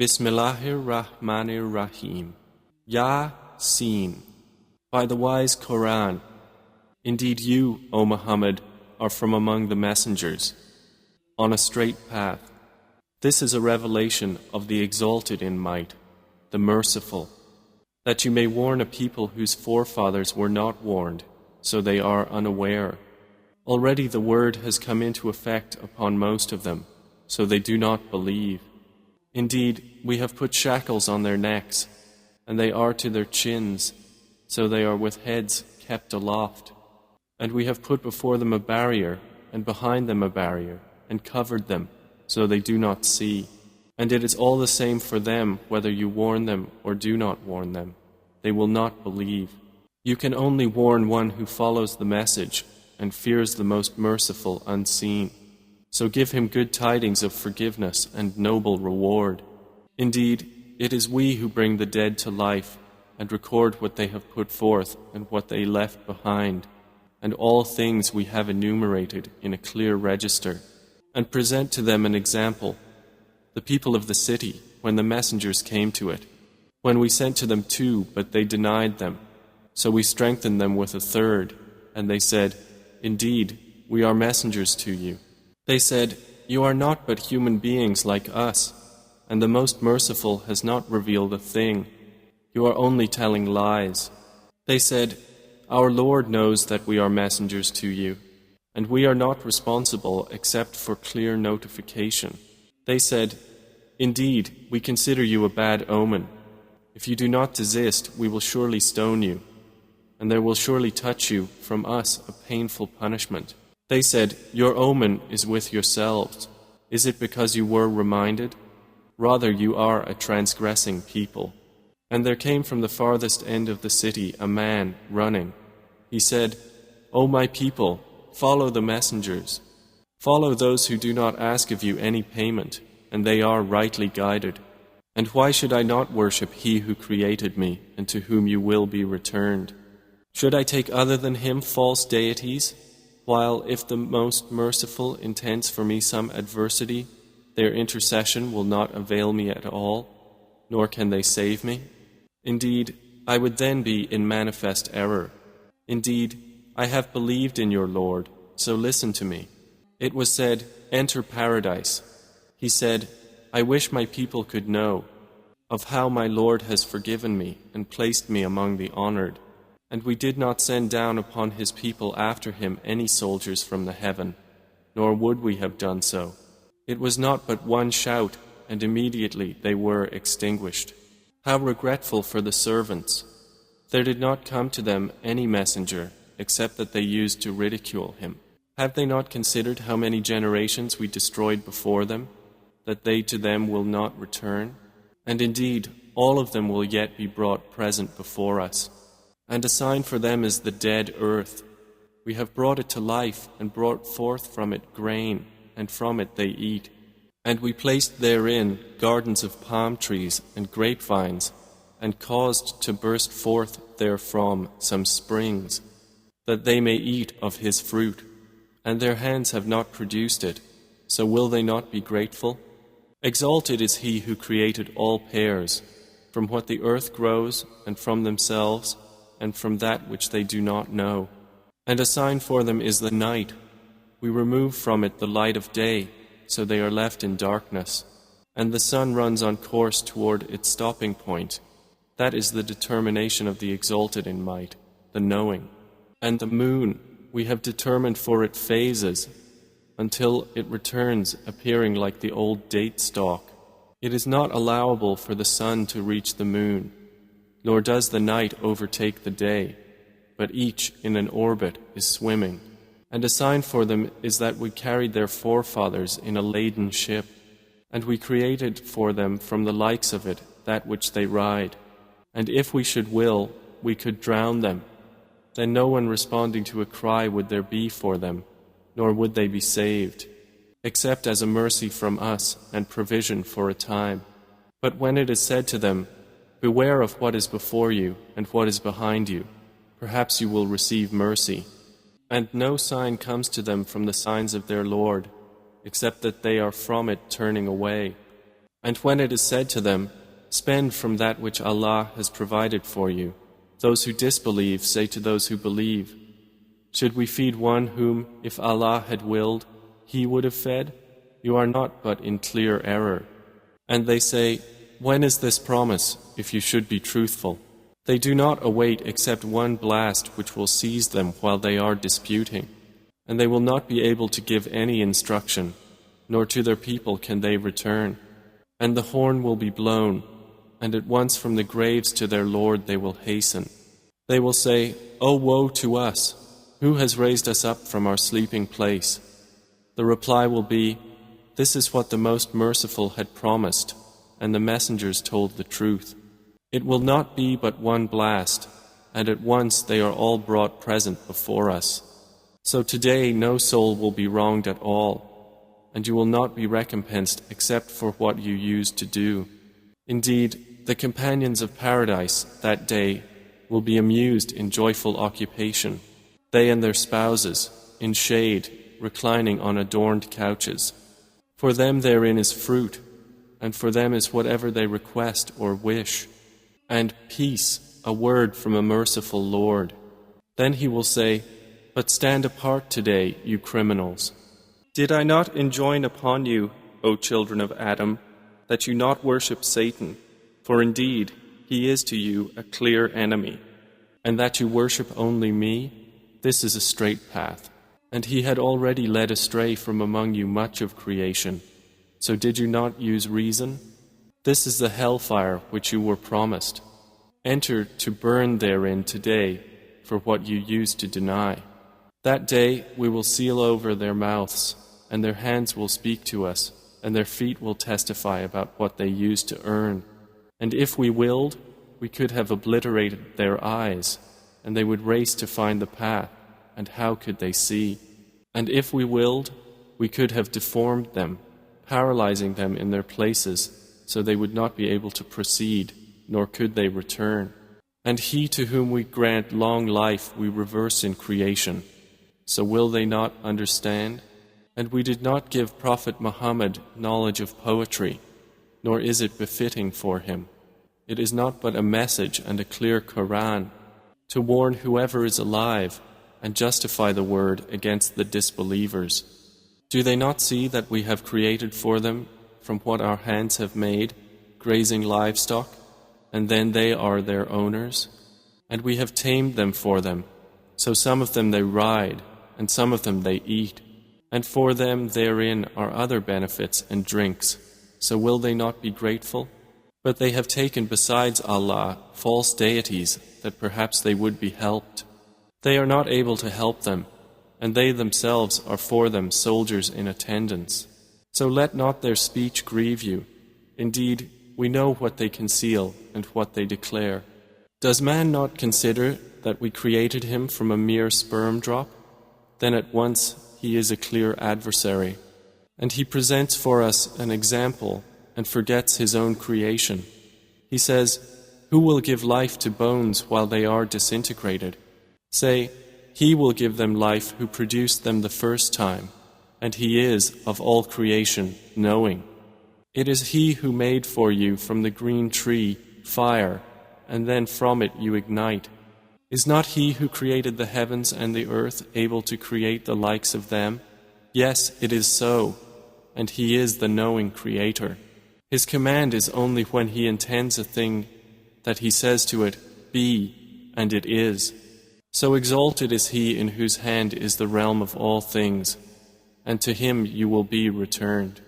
Bismillahir Rahmanir Rahim. Ya-Seen. By the wise Quran. Indeed you, O Muhammad, are from among the messengers, on a straight path. This is a revelation of the exalted in might, the merciful, that you may warn a people whose forefathers were not warned, so they are unaware. Already the word has come into effect upon most of them, so they do not believe. Indeed, we have put shackles on their necks, and they are to their chins, so they are with heads kept aloft. And we have put before them a barrier, and behind them a barrier, and covered them, so they do not see. And it is all the same for them whether you warn them or do not warn them. They will not believe. You can only warn one who follows the message and fears the most merciful unseen. So give him good tidings of forgiveness and noble reward. Indeed, it is we who bring the dead to life and record what they have put forth and what they left behind, and all things we have enumerated in a clear register, and present to them an example, the people of the city, when the messengers came to it, when we sent to them two, but they denied them. So we strengthened them with a third, and they said, Indeed, we are messengers to you. They said, You are not but human beings like us, and the Most Merciful has not revealed a thing. You are only telling lies. They said, Our Lord knows that we are messengers to you, and we are not responsible except for clear notification. They said, Indeed, we consider you a bad omen. If you do not desist, we will surely stone you, and there will surely touch you from us a painful punishment. They said, Your omen is with yourselves. Is it because you were reminded? Rather, you are a transgressing people. And there came from the farthest end of the city a man running. He said, O my people, follow the messengers. Follow those who do not ask of you any payment, and they are rightly guided. And why should I not worship He who created me, and to whom you will be returned? Should I take other than Him false deities? While if the Most Merciful intends for me some adversity, their intercession will not avail me at all, nor can they save me. Indeed, I would then be in manifest error. Indeed, I have believed in your Lord, so listen to me. It was said, Enter paradise. He said, I wish my people could know of how my Lord has forgiven me and placed me among the honored. And we did not send down upon his people after him any soldiers from the heaven, nor would we have done so. It was not but one shout, and immediately they were extinguished. How regretful for the servants! There did not come to them any messenger, except that they used to ridicule him. Have they not considered how many generations we destroyed before them, that they to them will not return? And indeed, all of them will yet be brought present before us. And a sign for them is the dead earth. We have brought it to life and brought forth from it grain, and from it they eat. And we placed therein gardens of palm trees and grapevines, and caused to burst forth therefrom some springs, that they may eat of his fruit. And their hands have not produced it, so will they not be grateful? Exalted is he who created all pairs, from what the earth grows, and from themselves, and from that which they do not know. And a sign for them is the night. We remove from it the light of day, so they are left in darkness. And the sun runs on course toward its stopping point. That is the determination of the exalted in might, the knowing. And the moon, we have determined for it phases, until it returns appearing like the old date stalk. It is not allowable for the sun to reach the moon, nor does the night overtake the day, but each in an orbit is swimming. And a sign for them is that we carried their forefathers in a laden ship, and we created for them from the likes of it that which they ride. And if we should will, we could drown them. Then no one responding to a cry would there be for them, nor would they be saved, except as a mercy from us and provision for a time. But when it is said to them, Beware of what is before you and what is behind you, perhaps you will receive mercy. And no sign comes to them from the signs of their Lord, except that they are from it turning away. And when it is said to them, spend from that which Allah has provided for you, those who disbelieve say to those who believe, should we feed one whom, if Allah had willed, He would have fed? You are not but in clear error. And they say, when is this promise, if you should be truthful? They do not await except one blast which will seize them while they are disputing, and they will not be able to give any instruction, nor to their people can they return. And the horn will be blown, and at once from the graves to their Lord they will hasten. They will say, O woe to us! Who has raised us up from our sleeping place? The reply will be, this is what the Most Merciful had promised, and the messengers told the truth. It will not be but one blast, and at once they are all brought present before us. So today no soul will be wronged at all, and you will not be recompensed except for what you used to do. Indeed, the companions of paradise that day will be amused in joyful occupation, they and their spouses, in shade, reclining on adorned couches. For them therein is fruit, and for them is whatever they request or wish, and peace, a word from a merciful Lord. Then He will say, but stand apart today, you criminals. Did I not enjoin upon you, O children of Adam, that you not worship Satan, for indeed he is to you a clear enemy, and that you worship only me? This is a straight path. And He had already led astray from among you much of creation. So did you not use reason? This is the hellfire which you were promised. Enter to burn therein today for what you used to deny. That day we will seal over their mouths, and their hands will speak to us, and their feet will testify about what they used to earn. And if we willed, we could have obliterated their eyes, and they would race to find the path, and how could they see? And if we willed, we could have deformed them, paralyzing them in their places, so they would not be able to proceed, nor could they return. And He to whom we grant long life we reverse in creation. So will they not understand? And we did not give Prophet Muhammad knowledge of poetry, nor is it befitting for him. It is not but a message and a clear Quran, to warn whoever is alive and justify the word against the disbelievers. Do they not see that we have created for them, from what our hands have made, grazing livestock, and then they are their owners? And we have tamed them for them, so some of them they ride, and some of them they eat, and for them therein are other benefits and drinks. So will they not be grateful? But they have taken besides Allah false deities, that perhaps they would be helped. They are not able to help them, and they themselves are for them soldiers in attendance. So let not their speech grieve you. Indeed, we know what they conceal and what they declare. Does man not consider that we created him from a mere sperm drop? Then at once he is a clear adversary, and he presents for us an example and forgets his own creation. He says, who will give life to bones while they are disintegrated? Say, He will give them life who produced them the first time, and He is, of all creation, knowing. It is He who made for you from the green tree fire, and then from it you ignite. Is not He who created the heavens and the earth able to create the likes of them? Yes, it is so, and He is the knowing Creator. His command is only when He intends a thing that He says to it, be, and it is. So exalted is He in whose hand is the realm of all things, and to Him you will be returned.